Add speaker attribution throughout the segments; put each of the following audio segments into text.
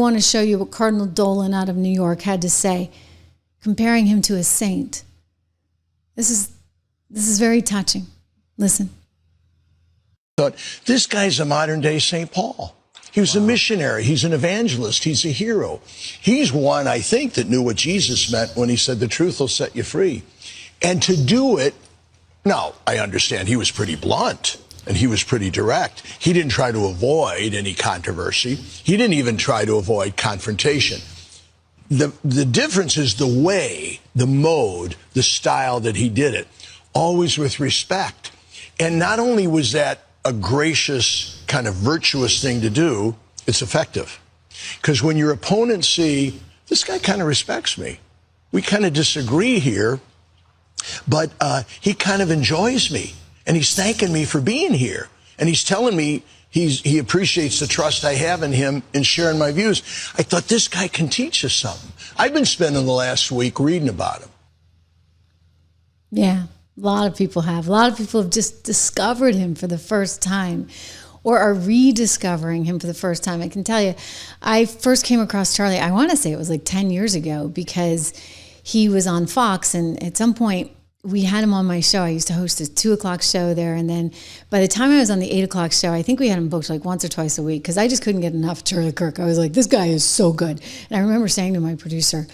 Speaker 1: want to show you what Cardinal Dolan out of New York had to say, comparing him to a saint. This is very touching. Listen.
Speaker 2: But this guy's a modern day St. Paul. He was a missionary. He's an evangelist. He's a hero. He's one, I think, that knew what Jesus meant when he said the truth will set you free. And to do it, now, I understand he was pretty blunt and he was pretty direct. He didn't try to avoid any controversy. He didn't even try to avoid confrontation. The difference is the way, the mode, the style that he did it, always with respect. And not only was that a gracious, kind of virtuous thing to do, it's effective. Because when your opponents see, this guy kind of respects me. We kind of disagree here, but he kind of enjoys me. And he's thanking me for being here. And he's telling me he appreciates the trust I have in him in sharing my views. I thought, this guy can teach us something. I've been spending the last week reading about him.
Speaker 1: Yeah, a lot of people have. A lot of people have just discovered him for the first time or are rediscovering him for the first time. I can tell you, I first came across Charlie, I want to say it was like 10 years ago, because he was on Fox, and at some point we had him on my show. I used to host a 2:00 show there, and then by the time I was on the 8:00 show, I think we had him booked like once or twice a week, because I just couldn't get enough of Charlie Kirk. I was like, this guy is so good. And I remember saying to my producer,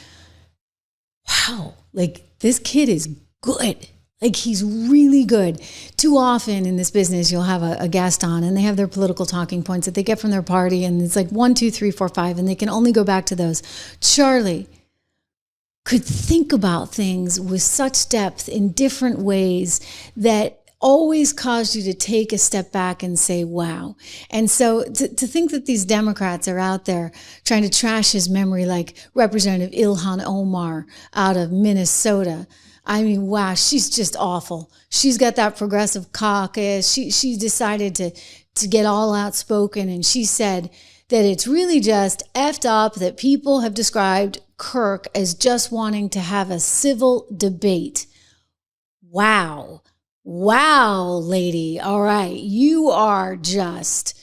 Speaker 1: wow, like this kid is good. Like, he's really good. Too often in this business, you'll have a guest on and they have their political talking points that they get from their party, and it's like 1, 2, 3, 4, 5, and they can only go back to those. Charlie could think about things with such depth in different ways that always caused you to take a step back and say, wow. And so to think that these Democrats are out there trying to trash his memory, like Representative Ilhan Omar out of Minnesota, I mean, wow, she's just awful. She's got that progressive caucus. She decided to get all outspoken, and she said that it's really just effed up that people have described Kirk as just wanting to have a civil debate. Wow. Wow, lady. All right. You are just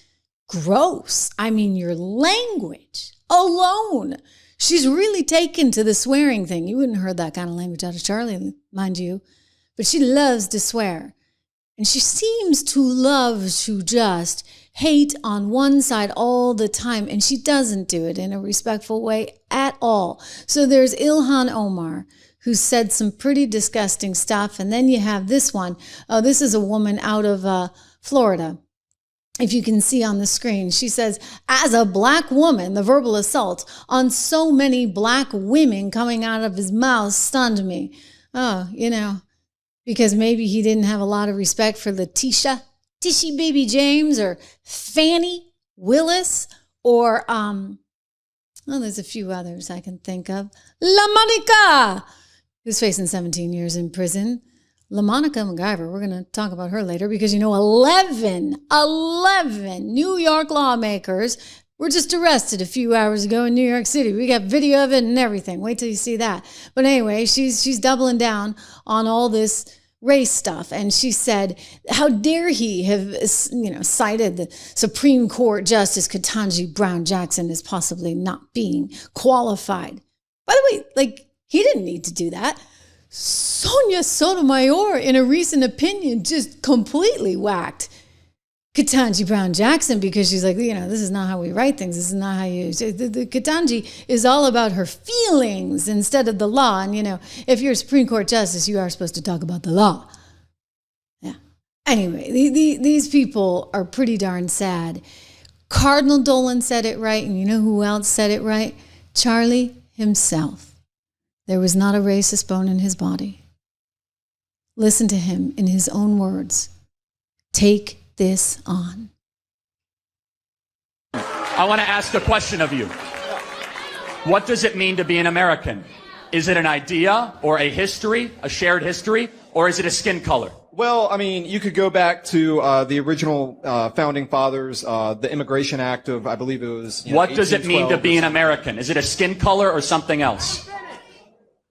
Speaker 1: gross. I mean, your language alone. She's really taken to the swearing thing. You wouldn't have heard that kind of language out of Charlie, mind you. But she loves to swear. And she seems to love to just hate on one side all the time. And she doesn't do it in a respectful way at all. So there's Ilhan Omar, who said some pretty disgusting stuff. And then you have this one. Oh, this is a woman out of Florida. If you can see on the screen, she says, as a black woman, the verbal assault on so many black women coming out of his mouth stunned me. Oh, because maybe he didn't have a lot of respect for Letitia, Tishy Baby James, or Fannie Willis, or, there's a few others I can think of. La Monica, who's facing 17 years in prison. LaMonica MacGyver, we're going to talk about her later, because 11 New York lawmakers were just arrested a few hours ago in New York City. We got video of it and everything. Wait till you see that. But anyway, she's doubling down on all this race stuff. And she said, how dare he have, cited the Supreme Court Justice Ketanji Brown Jackson as possibly not being qualified. By the way, he didn't need to do that. Sonia Sotomayor, in a recent opinion, just completely whacked Ketanji Brown Jackson, because she's like, this is not how we write things. This is not how you. The Ketanji is all about her feelings instead of the law. And, if you're a Supreme Court justice, you are supposed to talk about the law. Yeah. Anyway, these people are pretty darn sad. Cardinal Dolan said it right. And you know who else said it right? Charlie himself. There was not a racist bone in his body. Listen to him in his own words. Take this on.
Speaker 3: I want to ask a question of you. What does it mean to be an American? Is it an idea or a history, a shared history, or is it a skin color?
Speaker 4: Well, I mean, you could go back to the original founding fathers, the Immigration Act of, I believe it was.
Speaker 3: What does it mean to be an American? Is it a skin color or something else?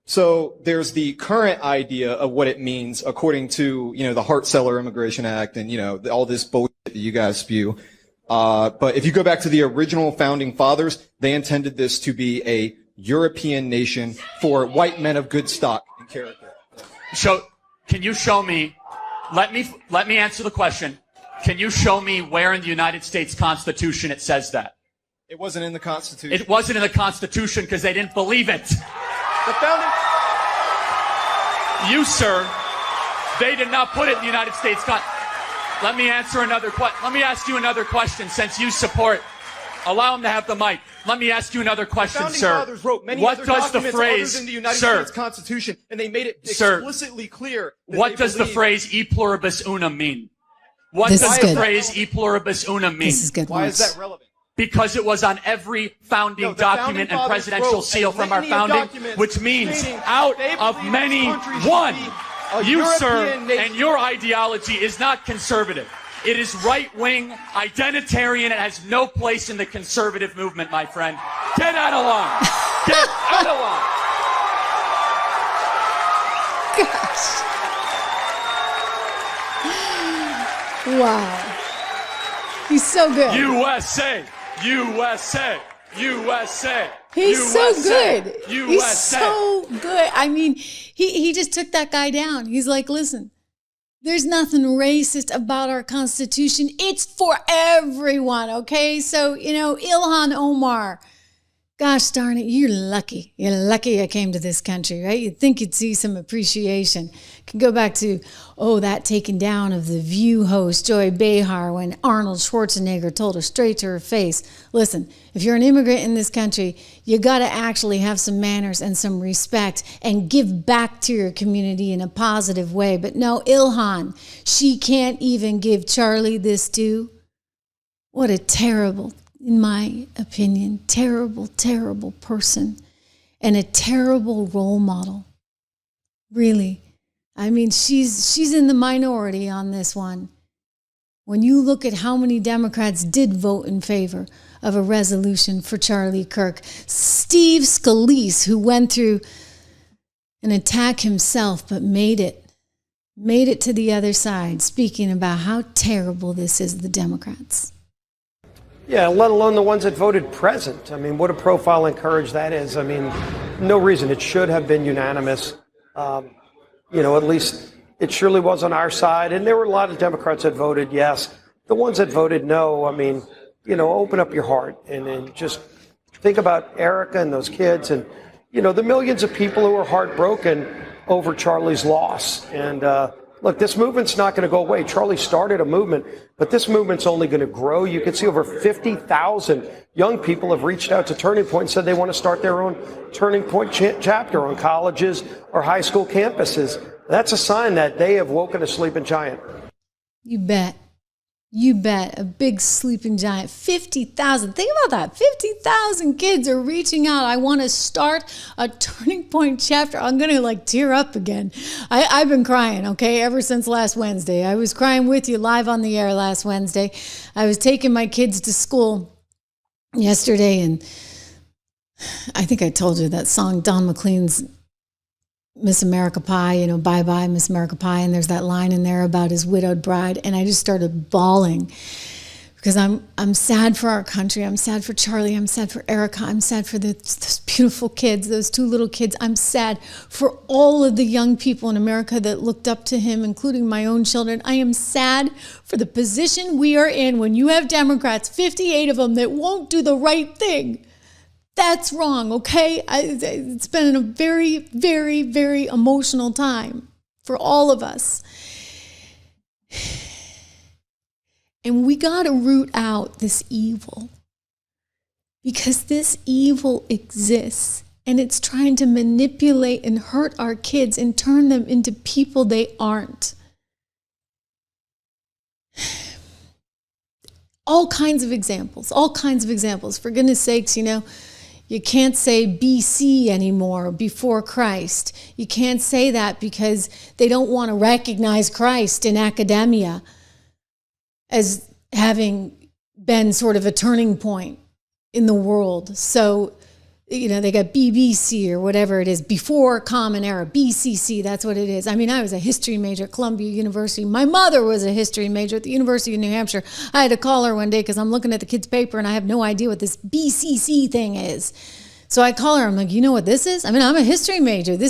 Speaker 4: So there's the current idea of what it means according to, the Hart-Celler Immigration Act and, all this bullshit that you guys spew. But if you go back to the original founding fathers, they intended this to be a European nation for white men of good stock and character.
Speaker 3: Can you show me? Let me answer the question. Can you show me where in the United States Constitution it says that?
Speaker 4: It wasn't in the Constitution.
Speaker 3: It wasn't in the Constitution because they didn't believe it.
Speaker 4: The founding...
Speaker 3: You, sir, they did not put it in the United States Constitution. Let me answer another question. Let me ask you another question since you support. Allow him to have the mic. Let me ask you another question,
Speaker 4: Founding
Speaker 3: sir.
Speaker 4: fathers wrote many
Speaker 3: What
Speaker 4: other
Speaker 3: does the
Speaker 4: documents
Speaker 3: phrase,
Speaker 4: other than the United
Speaker 3: sir,
Speaker 4: States Constitution, and they made it
Speaker 3: sir,
Speaker 4: explicitly clear that
Speaker 3: what
Speaker 4: they
Speaker 3: does the
Speaker 4: believe-
Speaker 3: phrase "e pluribus unum" mean? What
Speaker 1: This
Speaker 3: does
Speaker 1: is
Speaker 3: the
Speaker 1: good.
Speaker 3: phrase "e pluribus unum" mean?
Speaker 1: This is good.
Speaker 4: Why is that relevant?
Speaker 3: Because it was on every founding
Speaker 4: No, the founding
Speaker 3: document and
Speaker 4: fathers
Speaker 3: presidential
Speaker 4: wrote
Speaker 3: seal
Speaker 4: a
Speaker 3: from our
Speaker 4: litany of
Speaker 3: founding,
Speaker 4: documents
Speaker 3: which means
Speaker 4: stating
Speaker 3: out
Speaker 4: they
Speaker 3: of
Speaker 4: believe
Speaker 3: many,
Speaker 4: this country should
Speaker 3: one.
Speaker 4: be a
Speaker 3: You, sir,
Speaker 4: European nation.
Speaker 3: and your ideology is not conservative. It is right-wing, identitarian. It has no place in the conservative movement, my friend. Get out of line. Get out of line.
Speaker 1: Wow. He's so good.
Speaker 3: USA, USA, USA.
Speaker 1: He's so good.
Speaker 3: USA.
Speaker 1: He's so good. I mean, he just took that guy down. He's like, listen, there's nothing racist about our Constitution. It's for everyone, okay? So, Ilhan Omar, gosh darn it, you're lucky. You're lucky I came to this country, right? You'd think you'd see some appreciation. Can go back to, that taking down of the View host, Joy Behar, when Arnold Schwarzenegger told her straight to her face, listen, if you're an immigrant in this country, you got to actually have some manners and some respect and give back to your community in a positive way. But no, Ilhan, she can't even give Charlie this due. What a terrible, in my opinion, terrible, terrible person and a terrible role model. Really. I mean, she's in the minority on this one. When you look at how many Democrats did vote in favor of a resolution for Charlie Kirk, Steve Scalise, who went through an attack himself but made it to the other side, speaking about how terrible this is, the Democrats.
Speaker 5: Yeah, let alone the ones that voted present. I mean, what a profile and courage that is. I mean, no reason. It should have been unanimous. At least it surely was on our side. And there were a lot of Democrats that voted yes. The ones that voted no, I mean, open up your heart and just think about Erica and those kids and, the millions of people who are heartbroken over Charlie's loss. And look, this movement's not going to go away. Charlie started a movement, but this movement's only going to grow. You can see over 50,000 young people have reached out to Turning Point and said they want to start their own Turning Point chapter on colleges or high school campuses. That's a sign that they have woken a sleeping giant.
Speaker 1: You bet. You bet. A big sleeping giant. 50,000. Think about that. 50,000 kids are reaching out. I want to start a Turning Point chapter. I'm going to tear up again. I've been crying, okay, ever since last Wednesday. I was crying with you live on the air last Wednesday. I was taking my kids to school yesterday, and I think I told you that song, Don McLean's Miss America Pie, Bye Bye Miss America Pie, and there's that line in there about his widowed bride, and I just started bawling because I'm sad for our country. I'm sad for Charlie. I'm sad for Erica. I'm sad for those beautiful kids, those two little kids. I'm sad for all of the young people in America that looked up to him, including my own children. I am sad for the position we are in when you have Democrats, 58 of them, that won't do the right thing. That's wrong, okay? It's been a very, very, very emotional time for all of us. And we got to root out this evil because this evil exists and it's trying to manipulate and hurt our kids and turn them into people they aren't. All kinds of examples. For goodness sakes, you can't say BC anymore, before Christ. You can't say that because they don't want to recognize Christ in academia as having been sort of a turning point in the world. So they got BBC or whatever it is, before Common Era, BCC, that's what it is. I mean, I was a history major at Columbia University. My mother was a history major at the University of New Hampshire. I had to call her one day because I'm looking at the kids' paper and I have no idea what this BCC thing is. So I call her, I'm like, you know what this is? I mean, I'm a history major. But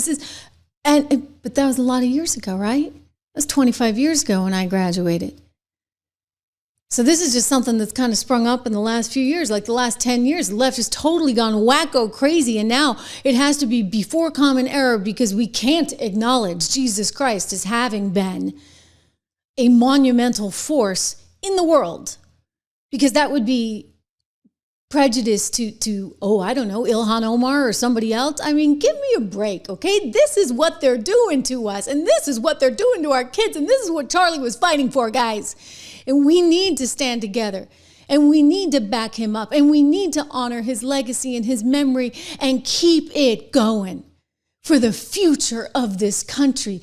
Speaker 1: that was a lot of years ago, right? That was 25 years ago when I graduated. So this is just something that's kind of sprung up in the last few years, like the last 10 years. The left has totally gone wacko crazy, and now it has to be before Common Era because we can't acknowledge Jesus Christ as having been a monumental force in the world, because that would be prejudice to I don't know, Ilhan Omar or somebody else. I mean, give me a break, okay? This is what they're doing to us, and this is what they're doing to our kids, and this is what Charlie was fighting for, guys. And we need to stand together, and we need to back him up, and we need to honor his legacy and his memory and keep it going for the future of this country.